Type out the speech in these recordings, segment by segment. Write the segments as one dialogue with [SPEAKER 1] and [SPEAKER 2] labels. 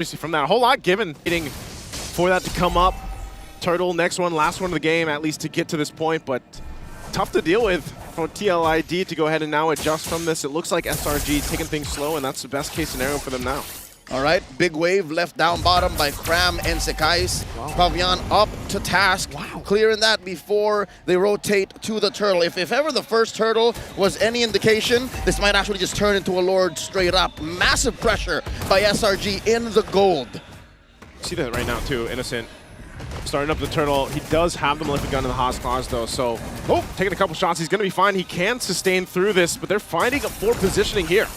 [SPEAKER 1] From that, a whole lot given waiting for that to come up. Turtle, next one, last one of the game, at least to get to this point, but tough to deal with for TLID to go ahead and now adjust from this. It looks like SRG taking things slow, and that's the best case scenario for them now.
[SPEAKER 2] All right, big wave left down bottom by Cram and Sekais. Wow. Pavian up to task, clearing that before they rotate to the turtle. If ever the first turtle was any indication, this might actually just turn into a Lord straight up. Massive pressure by SRG in the gold.
[SPEAKER 1] See that right now too, Innocent. Starting up the turtle. He does have the Malefic Gun in the Haas claws though, so taking a couple shots. He's going to be fine. He can sustain through this, but they're finding a poor positioning here.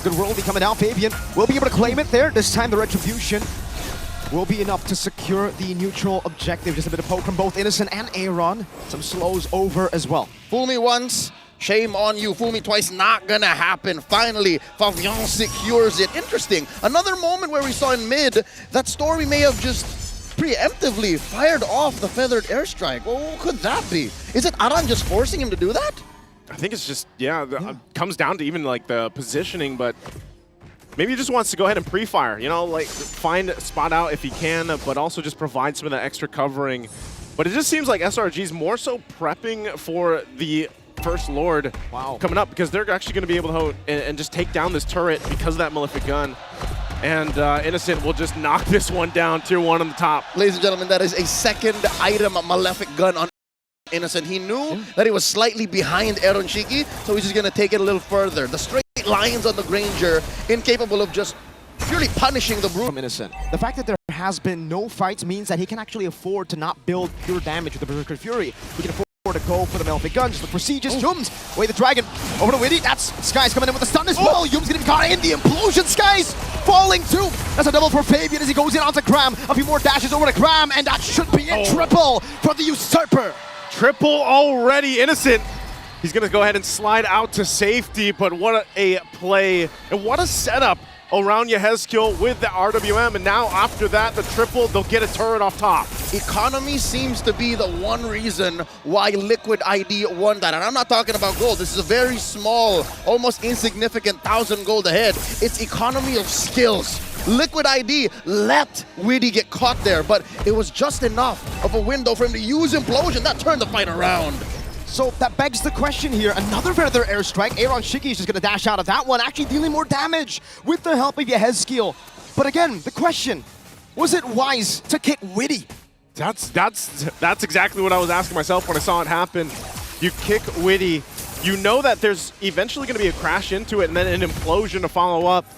[SPEAKER 3] Good roll be coming down. Fabian will be able to claim it there. This time the Retribution will be enough to secure the neutral objective. Just a bit of poke from both Innocent and Aaron. Some slows over as well.
[SPEAKER 2] Fool me once, shame on you. Fool me twice, not gonna happen. Finally, Favian secures it. Interesting. Another moment where we saw in mid that Stormy may have just preemptively fired off the feathered airstrike. Well, what could that be? Is it Aran just forcing him to do that?
[SPEAKER 1] I think it's just, comes down to even like the positioning, but maybe he just wants to go ahead and pre-fire, you know, like find a spot out if he can, but also just provide some of that extra covering. But it just seems like SRG's more so prepping for the first Lord coming up, because they're actually going to be able to and just take down this turret because of that Malefic Gun. And Innocent will just knock this one down, tier 1 on the top.
[SPEAKER 2] Ladies and gentlemen, that is a second item Malefic Gun on Innocent. He knew that he was slightly behind Aaron Shiki, so he's just going to take it a little further. The straight lines on the Granger, incapable of just purely punishing the Brute.
[SPEAKER 3] From Innocent. The fact that there has been no fights means that he can actually afford to not build pure damage with the Berserker Fury. He can afford to go for the Malefic Gun, just look for sieges. Yums, away the dragon, over to Witty. That's Skies coming in with a stun as well. Yums gonna be caught in the implosion. Skies falling too. That's a double for Fabian as he goes in onto Cram. A few more dashes over to Cram, and that should be a triple for the Usurper.
[SPEAKER 1] Triple already, Innocent. He's gonna go ahead and slide out to safety, but what a play and what a setup around Yehezkiel with the RWM, and now after that, the triple, they'll get a turret off top.
[SPEAKER 2] Economy seems to be the one reason why Liquid ID won that. And I'm not talking about gold. This is a very small, almost insignificant 1,000 gold ahead. It's economy of skills. Liquid ID let Witty get caught there, but it was just enough of a window for him to use Implosion. That turned the fight around.
[SPEAKER 3] So that begs the question here. Another feather airstrike. Aaron Shiki is just going to dash out of that one, actually dealing more damage with the help of Yehezkiel. But again, the question, was it wise to kick Witty?
[SPEAKER 1] That's exactly what I was asking myself when I saw it happen. You kick Witty, you know that there's eventually going to be a crash into it and then an implosion to follow up.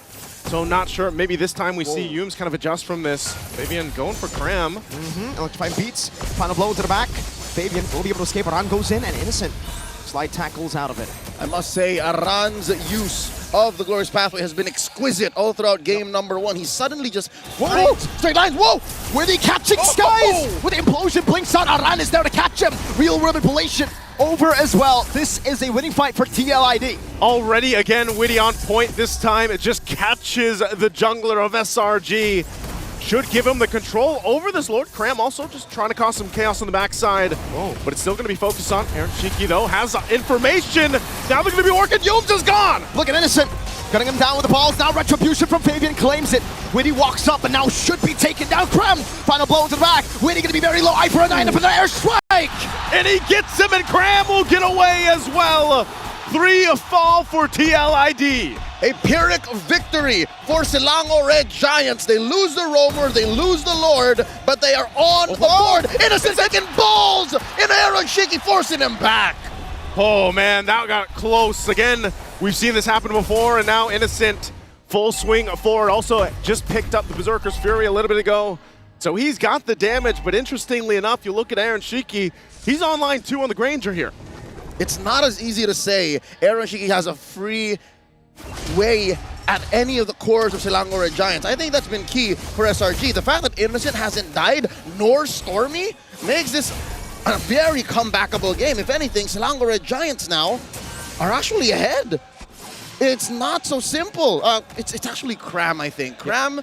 [SPEAKER 1] So not sure. Maybe this time we see Yums kind of adjust from this. Fabian going for Cram.
[SPEAKER 3] Electrifying beats. Final blow to the back. Fabian will be able to escape. Aran goes in, and Innocent slide tackles out of it.
[SPEAKER 2] I must say, Aran's use of the Glorious Pathway has been exquisite all throughout game number 1. He suddenly just straight lines. Whoa!
[SPEAKER 3] Witty catching Skies with the implosion blinks on. Aran is there to catch him. Real world manipulation over as well. This is a winning fight for TLID.
[SPEAKER 1] Already again, Witty on point. This time it just catches the jungler of SRG. Should give him the control over this Lord. Cram also just trying to cause some chaos on the backside. But it's still going to be focused on Aaron Shiki, though, has information. Now they're going to be working. Yums is gone.
[SPEAKER 3] Look at Innocent. Cutting him down with the balls. Now Retribution from Fabian claims it. Witty walks up and now should be taken down. Cram, final blow to the back. Witty going to be very low. Eye for a 9 up in the airstrike.
[SPEAKER 1] And he gets him, and Cram will get away as well. 3 fall for TLID.
[SPEAKER 2] A Pyrrhic victory for Silango Red Giants. They lose the Roamer, they lose the Lord, but they are on the board. Innocent taking balls, and Aaron Shiki forcing him back.
[SPEAKER 1] Oh man, that got close. Again, we've seen this happen before, and now Innocent full swing forward. Also just picked up the Berserker's Fury a little bit ago. So he's got the damage, but interestingly enough, you look at Aaron Shiki, he's on line 2 on the Granger here.
[SPEAKER 2] It's not as easy to say Aaron Shiki has a free way at any of the cores of Silango Red Giants. I think that's been key for SRG. The fact that Innocent hasn't died, nor Stormy, makes this a very comebackable game. If anything, Silango Red Giants now are actually ahead. It's not so simple. It's actually Cram, I think. Cram,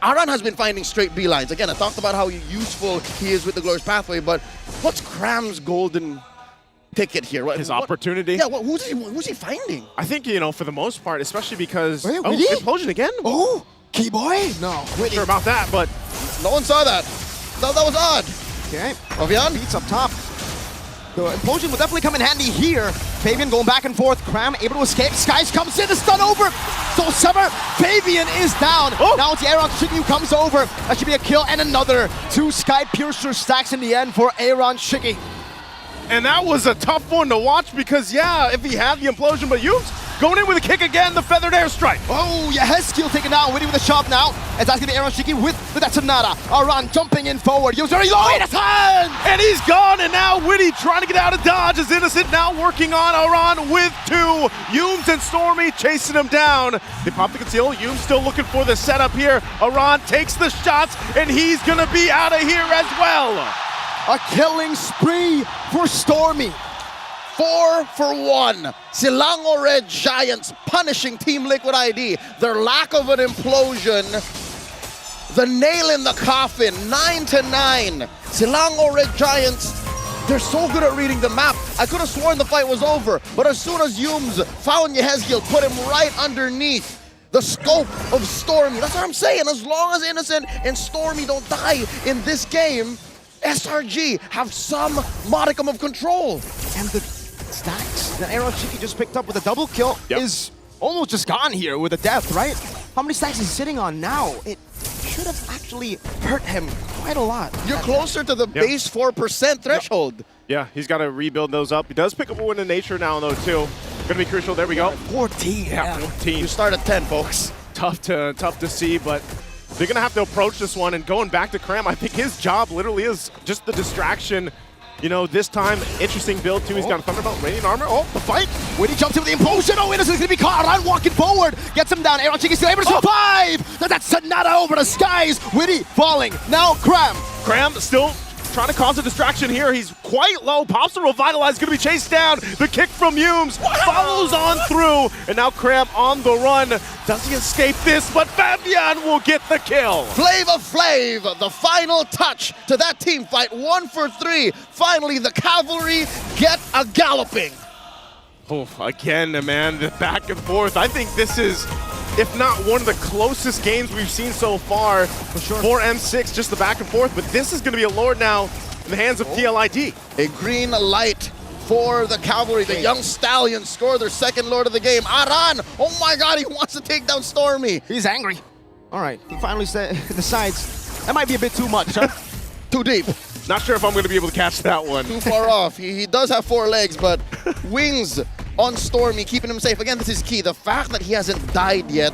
[SPEAKER 2] Aran has been finding straight beelines. Again, I talked about how useful he is with the Glorious Pathway, but what's Cram's golden ticket here?
[SPEAKER 1] His opportunity?
[SPEAKER 2] Yeah, who's he finding?
[SPEAKER 1] I think, you know, for the most part, especially because...
[SPEAKER 3] Wait,
[SPEAKER 1] Implosion again?
[SPEAKER 3] Oh! Key boy? No.
[SPEAKER 1] Not sure about that, but
[SPEAKER 2] No one saw that. No, that was odd.
[SPEAKER 3] Okay.
[SPEAKER 2] Fabian?
[SPEAKER 3] Beats up top. The implosion will definitely come in handy here. Fabian going back and forth. Cram able to escape. Skies comes in. The stun over. Soul Sever. Fabian is down.
[SPEAKER 1] Oh.
[SPEAKER 3] Now it's Aaron Shiki who comes over. That should be a kill and another. 2 Sky Piercer stacks in the end for Aaron Shiki.
[SPEAKER 1] and that was a tough one to watch because, yeah, if he had the implosion, but Youps going in with a kick again, the feathered airstrike.
[SPEAKER 3] Oh, yeah, Heskill taken down, Witty with a shot now. As that's going to be Aaron Shiki with the detonata. Aran jumping in forward. Youps very low in his hand!
[SPEAKER 1] And he's gone, and now Witty trying to get out of dodge as Innocent now working on Aran with 2. Youms and Stormy chasing him down. They pop the conceal. Youms still looking for the setup here. Aran takes the shots, and he's going to be out of here as well.
[SPEAKER 3] A killing spree for Stormy.
[SPEAKER 2] 4 for 1. Silango Red Giants punishing Team Liquid ID. Their lack of an implosion. The nail in the coffin, 9-9. Silango Red Giants, they're so good at reading the map. I could have sworn the fight was over, but as soon as Youms found Yehezkiel, put him right underneath the scope of Stormy. That's what I'm saying. As long as Innocent and Stormy don't die in this game, SRG have some modicum of control.
[SPEAKER 3] And the stacks that Aaron Shiki just picked up with a double kill
[SPEAKER 1] Yep.
[SPEAKER 3] is almost just gone here with a death, right? How many stacks is he sitting on now? It should have actually hurt him quite a lot.
[SPEAKER 2] You're closer to the base 4% threshold.
[SPEAKER 1] Yeah, he's got to rebuild those up. He does pick up a win in nature now, though, too. Gonna be crucial. There we go.
[SPEAKER 3] 14.
[SPEAKER 1] Yeah,
[SPEAKER 2] You
[SPEAKER 1] 14.
[SPEAKER 2] start at 10, folks.
[SPEAKER 1] Tough to see, but they're gonna have to approach this one. And going back to Cram, I think his job literally is just the distraction. You know, this time, interesting build too. He's got a Thunderbolt, Radiant Armor. Oh, the fight!
[SPEAKER 3] Witty jumps in with the implosion. Oh, Innocent's gonna be caught. Aran walking forward. Gets him down. Aaron Shiki still able to survive. That's Sonata over the skies. Witty falling. Now Cram.
[SPEAKER 1] Cram still trying to cause a distraction here. He's quite low. Pops the Revitalize, gonna be chased down. The kick from Youms follows on through. And now Cram on the run. Does he escape this? But Fabian will get the kill.
[SPEAKER 2] Flavor Flav, the final touch to that team fight. 1 for 3. Finally, the cavalry get a galloping.
[SPEAKER 1] Oh, again, man, the back and forth. I think this is, if not one of the closest games we've seen so far for M6, just the back and forth. But this is going to be a Lord now in the hands of TLID.
[SPEAKER 2] A green light for the cavalry. The young stallions score their second Lord of the game. Aran, oh my God, he wants to take down Stormy.
[SPEAKER 3] He's angry. All right, he finally decides that might be a bit too much, huh?
[SPEAKER 2] Too deep,
[SPEAKER 1] Not sure if I'm going to be able to catch that one.
[SPEAKER 2] too far off. He does have 4 legs, but wings on Stormy, keeping him safe. Again, this is key. The fact that he hasn't died yet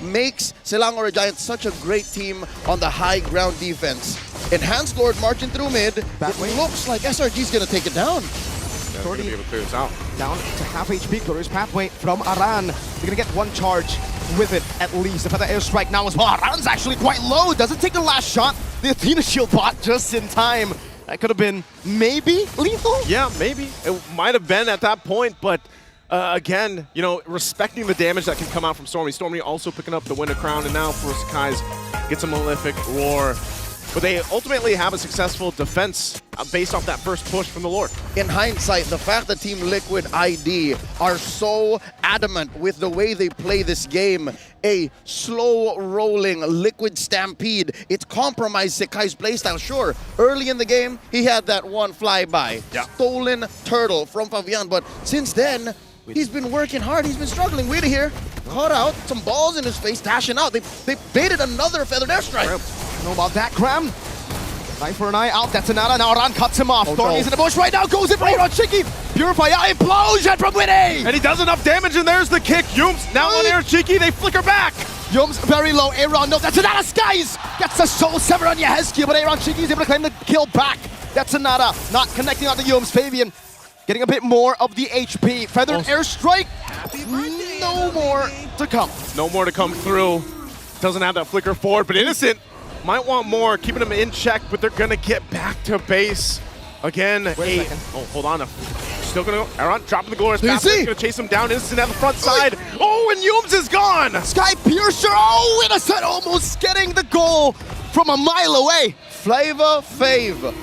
[SPEAKER 2] makes Silango Red Giants such a great team on the high ground defense. Enhanced Lord marching through mid.
[SPEAKER 3] Back way.
[SPEAKER 2] It looks like SRG's gonna take it down.
[SPEAKER 1] They're going to be able to clear this out.
[SPEAKER 3] Down to half HP, glorious pathway from Aran. They're gonna get 1 charge with it at least. The feather airstrike now as well. Aran's actually quite low. Doesn't take the last shot. The Athena shield bot just in time. That could have been maybe lethal.
[SPEAKER 1] Yeah, maybe. It might have been at that point, but again, you know, respecting the damage that can come out from Stormy. Stormy also picking up the Winter Crown, and now for Sakai's gets a Malefic Roar. But they ultimately have a successful defense based off that first push from the Lord.
[SPEAKER 2] In hindsight, the fact that Team Liquid ID are so adamant with the way they play this game, a slow-rolling Liquid Stampede, it's compromised Sekai's playstyle. Sure, early in the game, he had that one flyby, stolen turtle from Fabian, but since then, he's been working hard. He's been struggling. Witty here, caught out, some balls in his face, dashing out. They baited another feathered airstrike.
[SPEAKER 3] Know about that, Cram? Eye for an eye out. That's Sonata. Now Aran cuts him off. Stormy's in the bush right now. Goes in for Aaron Shiki. Purify out. Implosion from Witty.
[SPEAKER 1] And he does enough damage, and there's the kick. Youms now on Air Cheeky. They flicker back.
[SPEAKER 3] Yums very low. Aaron, no, that's Sonata. Skies gets the Soul Sever on Yehezkiel, but Aaron Shiki is able to claim the kill back. That's Sonata. Not connecting on the Yums. Fabian getting a bit more of the HP. Feathered airstrike. No more to come.
[SPEAKER 1] No more to come through. Doesn't have that flicker forward, but Innocent might want more, keeping him in check, but they're gonna get back to base. Again,
[SPEAKER 3] Wait a second.
[SPEAKER 1] oh, hold on. Still gonna go. Aaron dropping the glorious path.
[SPEAKER 2] see?
[SPEAKER 1] Gonna chase him down. Innocent at the front side. Oh, and Youms is gone.
[SPEAKER 3] Sky Piercer. Oh, Innocent almost getting the goal from a mile away.
[SPEAKER 2] Flavor Fave,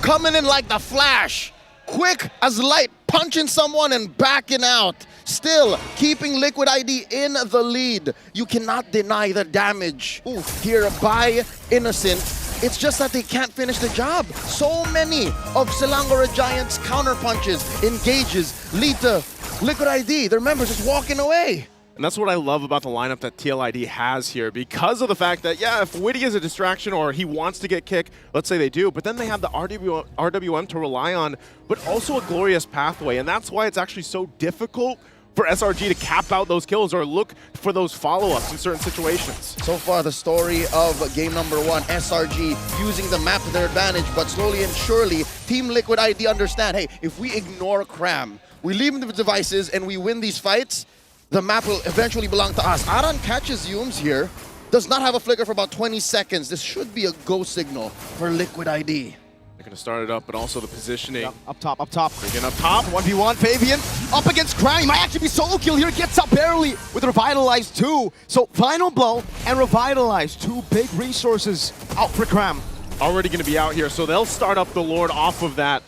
[SPEAKER 2] coming in like the Flash. Quick as light, punching someone and backing out. Still, keeping Liquid ID in the lead. You cannot deny the damage here by Innocent. It's just that they can't finish the job. So many of Selangor Giants' counterpunches, engages, lead to Liquid ID, their members just walking away.
[SPEAKER 1] And that's what I love about the lineup that TLID has here, because of the fact that, yeah, if Witty is a distraction or he wants to get kicked, let's say they do, but then they have the RWM to rely on, but also a glorious pathway. And that's why it's actually so difficult for SRG to cap out those kills or look for those follow-ups in certain situations.
[SPEAKER 2] So far, the story of game number 1, SRG using the map to their advantage, but slowly and surely, Team Liquid ID understand, hey, if we ignore Cram, we leave him the devices and we win these fights, the map will eventually belong to us. Aran catches Yums here, does not have a flicker for about 20 seconds. This should be a go signal for Liquid ID.
[SPEAKER 1] They're going to start it up, but also the positioning.
[SPEAKER 3] Yep, up top, up top.
[SPEAKER 1] Again, up top.
[SPEAKER 3] 1v1, Fabian up against Cram. He might actually be solo kill here. Gets up barely with Revitalize 2. So Final Blow and Revitalize, 2 big resources out for Cram.
[SPEAKER 1] Already going to be out here, so they'll start up the Lord off of that.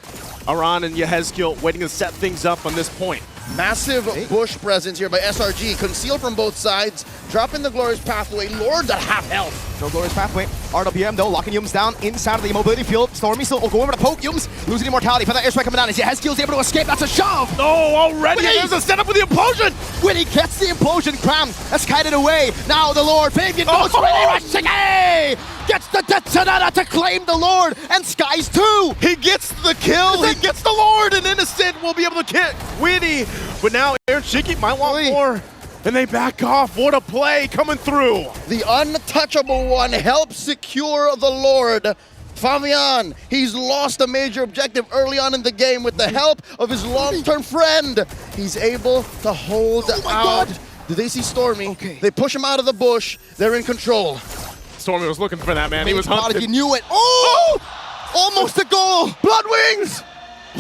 [SPEAKER 1] Aran and Yehezkiel waiting to set things up on this point.
[SPEAKER 2] Massive bush presence here by SRG, concealed from both sides, dropping the Glorious Pathway, Lord at half health.
[SPEAKER 3] No Glorious Pathway. RWM though, locking Yums down inside of the immobility field. Stormy still going over to poke Yums, losing immortality. For that airstrike coming down, as Yehezkiel's able to escape. That's a shove!
[SPEAKER 1] No, already there's a setup with the implosion!
[SPEAKER 3] When he gets the implosion, Cram has kited away. Now the Lord, Fabian goes really rushing. Hey! Gets the Detonata to claim the Lord, and Skies too!
[SPEAKER 1] He gets the kill, he gets the Lord, and Innocent will be able to get Witty. But now Aaron Shiki might want more, and they back off. What a play coming through!
[SPEAKER 2] The untouchable one helps secure the Lord. Fabian, he's lost a major objective early on in the game. With the help of his long-term friend, he's able to hold out.
[SPEAKER 3] God.
[SPEAKER 2] Do they see Stormy?
[SPEAKER 3] Okay.
[SPEAKER 2] They push him out of the bush. They're in control.
[SPEAKER 1] Stormy was looking for that, man. He was
[SPEAKER 3] He
[SPEAKER 1] hunting.
[SPEAKER 3] knew it. Oh! Almost a goal!
[SPEAKER 2] Blood Wings!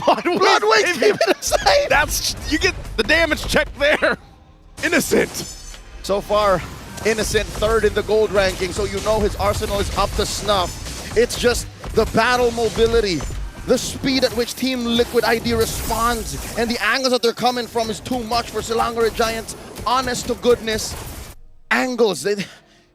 [SPEAKER 2] Blood Wings, keep it aside!
[SPEAKER 1] That's, you get the damage check there. Innocent.
[SPEAKER 2] So far, Innocent third in the gold ranking, so you know his arsenal is up to snuff. It's just the battle mobility, the speed at which Team Liquid ID responds, and the angles that they're coming from is too much for Selangor Giants. Honest to goodness, angles.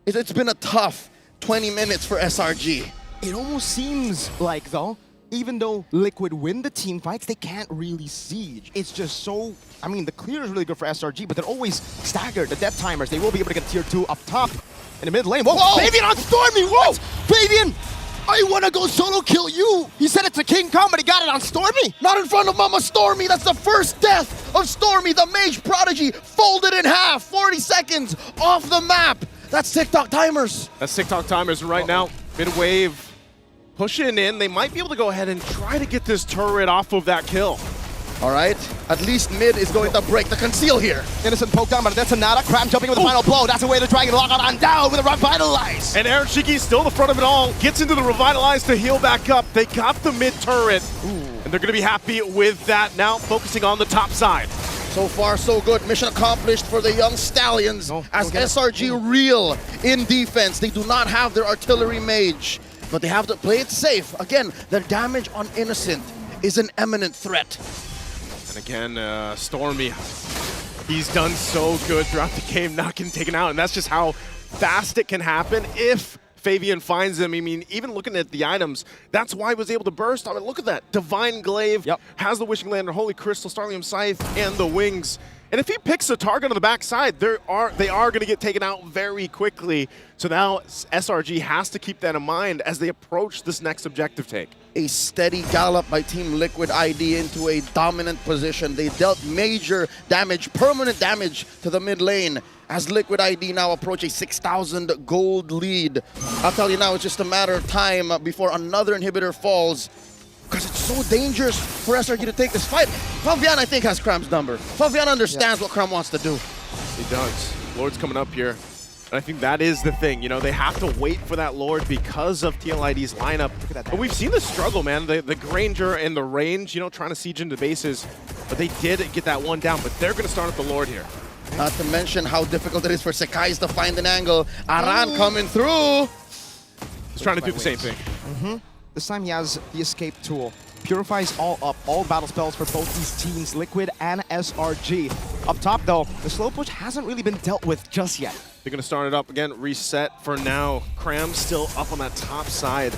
[SPEAKER 2] It's been a tough 20 minutes for SRG.
[SPEAKER 3] It almost seems like, though, even though Liquid win the team fights, they can't really siege. It's just so... I mean, the clear is really good for SRG, but they're always staggered. The death timers, they will be able to get tier 2 up top in the mid lane. Whoa! Fabian on Stormy! Whoa! Fabian! I want to go solo kill you! He said it to King Kong, but he got it on Stormy!
[SPEAKER 2] Not in front of Mama Stormy. That's the first death of Stormy, the Mage Prodigy, folded in half. 40 seconds off the map. That's TikTok timers.
[SPEAKER 1] That's TikTok timers right now. Mid-wave pushing in. They might be able to go ahead and try to get this turret off of that kill.
[SPEAKER 2] All right, at least mid is going to break the conceal here.
[SPEAKER 3] Innocent poked down, but that's a nada. Cram jumping with the final blow. That's a way to Dragon lock on down with a Revitalize.
[SPEAKER 1] And Aaron Shiki still the front of it all. Gets into the Revitalize to heal back up. They got the mid turret. And they're going to be happy with that. Now focusing on the top side.
[SPEAKER 2] So far, so good. Mission accomplished for the young Stallions as SRG reel in defense. They do not have their artillery mage, but they have to play it safe. Again, the damage on Innocent is an imminent threat.
[SPEAKER 1] And again, Stormy, he's done so good throughout the game, not getting taken out. And that's just how fast it can happen if Fabian finds him. I mean, even looking at the items, that's why he was able to burst. I mean, look at that. Divine Glaive has the Wishing Lantern, Holy Crystal, Starlium Scythe, and the Wings. And if he picks a target on the backside, they are going to get taken out very quickly. So now SRG has to keep that in mind as they approach this next objective take.
[SPEAKER 2] A steady gallop by Team Liquid ID into a dominant position. They dealt major damage, permanent damage to the mid lane as Liquid ID now approach a 6,000 gold lead. I'll tell you now, it's just a matter of time before another inhibitor falls, because it's so dangerous for SRG to take this fight. Fabian, I think, has Cram's number. Fabian understands what Cram wants to do.
[SPEAKER 1] He does. Lord's coming up here. And I think that is the thing. You know, they have to wait for that Lord because of TLID's lineup. But we've seen the struggle, man. The Granger and the range, you know, trying to siege into bases. But they did get that one down. But they're going to start at the Lord here.
[SPEAKER 2] Not to mention how difficult it is for Sekais to find an angle. Aran coming through.
[SPEAKER 1] He's trying to do the same thing.
[SPEAKER 3] This time he has the escape tool. Purifies all up, all battle spells for both these teams, Liquid and SRG. Up top, though, the slow push hasn't really been dealt with just yet.
[SPEAKER 1] They're going to start it up again, reset for now. Cram still up on that top side.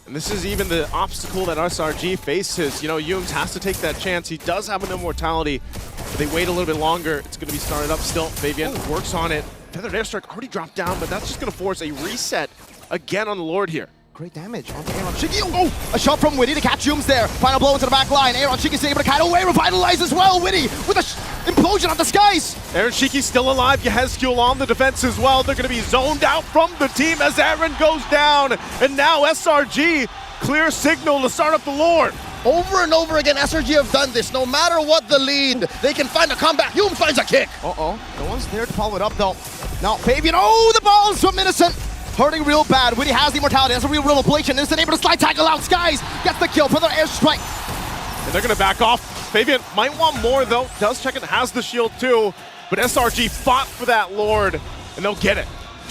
[SPEAKER 1] And this is even the obstacle that SRG faces. You know, Yums has to take that chance. He does have an immortality. But they wait a little bit longer. It's going to be started up still. Fabian works on it. Feathered Airstrike already dropped down, but that's just going to force a reset again on the Lord here.
[SPEAKER 3] Great damage onto Aaron Shiki. Oh, a shot from Witty to catch Yums there. Final blow into the back line. Aaron Shiki's able to kite away, revitalize as well. Witty with a implosion on the skies.
[SPEAKER 1] Aaron Shiki's still alive. Yehezkiel on the defense as well. They're going to be zoned out from the team as Aaron goes down. And now SRG, clear signal to start up the Lord.
[SPEAKER 2] Over and over again, SRG have done this. No matter what the lead, they can find a comeback. Hume finds a kick.
[SPEAKER 3] Uh-oh. No one's there to follow it up, though. Now, Fabian, oh, the ball's from Innocent. Hurting real bad. Witty has the immortality. That's a real ablation. Innocent able to slide tackle out. Skies gets the kill for their airstrike.
[SPEAKER 1] And they're going to back off. Fabian might want more, though. Does check it, has the shield, too. But SRG fought for that Lord, and they'll get it.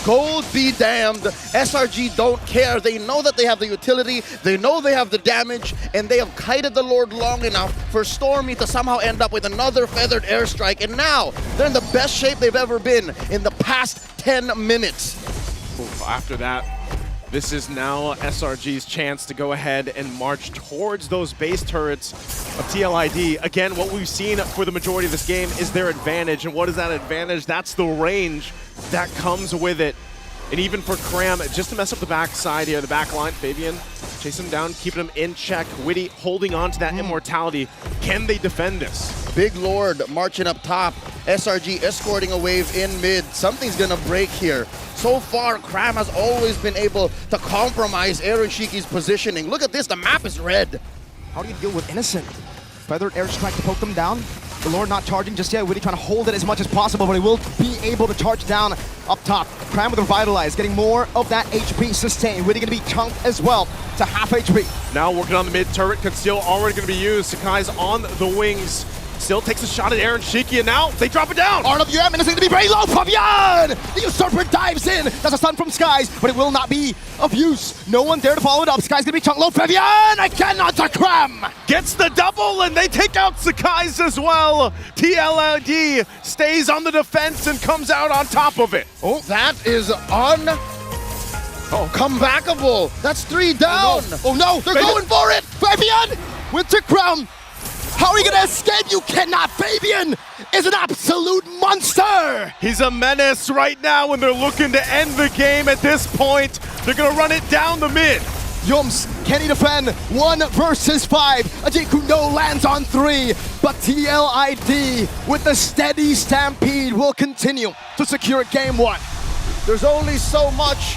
[SPEAKER 2] Gold be damned. SRG don't care. They know that they have the utility, they know they have the damage, and they have kited the Lord long enough for Stormy to somehow end up with another feathered airstrike. And now they're in the best shape they've ever been in the past 10 minutes.
[SPEAKER 1] After that, this is now SRG's chance to go ahead and march towards those base turrets of TLID. Again, what we've seen for the majority of this game is their advantage. And what is that advantage? That's the range that comes with it. And even for Cram, just to mess up the backside here, the back line, Fabian chasing him down, keeping him in check. Witty holding on to that immortality. Can they defend this?
[SPEAKER 2] Big Lord marching up top. SRG escorting a wave in mid. Something's gonna break here. So far, Cram has always been able to compromise Aaron Shiki's positioning. Look at this, the map is red.
[SPEAKER 3] How do you deal with Innocent? Feathered airstrike to poke them down. The Lord not charging just yet. Witty trying to hold it as much as possible, but he will be able to charge down up top. Cram with Revitalize, getting more of that HP sustain. Witty gonna be chunked as well to half HP.
[SPEAKER 1] Now working on the mid turret, Conceal already gonna be used. Sakai's on the wings. Still takes a shot at Aaron Shiki, and now they drop it down.
[SPEAKER 3] RWM Innocent to be very low. Fabian! The usurper dives in. That's a stun from Skies, but it will not be of use. No one there to follow it up. Skies gonna be chunked low. Fabian again onto Cram.
[SPEAKER 1] Gets the double, and they take out Sakai's as well. TLID stays on the defense and comes out on top of it.
[SPEAKER 2] Oh, that is comebackable. That's 3 down.
[SPEAKER 3] Oh no, they're going for it. Fabian with the Cram. How are you gonna escape? You cannot. Fabian is an absolute monster.
[SPEAKER 1] He's a menace right now, and they're looking to end the game at this point. They're gonna run it down the mid.
[SPEAKER 3] Yums, can he defend 1 versus 5? Ajikundo lands on 3, but TLID with the steady stampede will continue to secure game 1.
[SPEAKER 2] There's only so much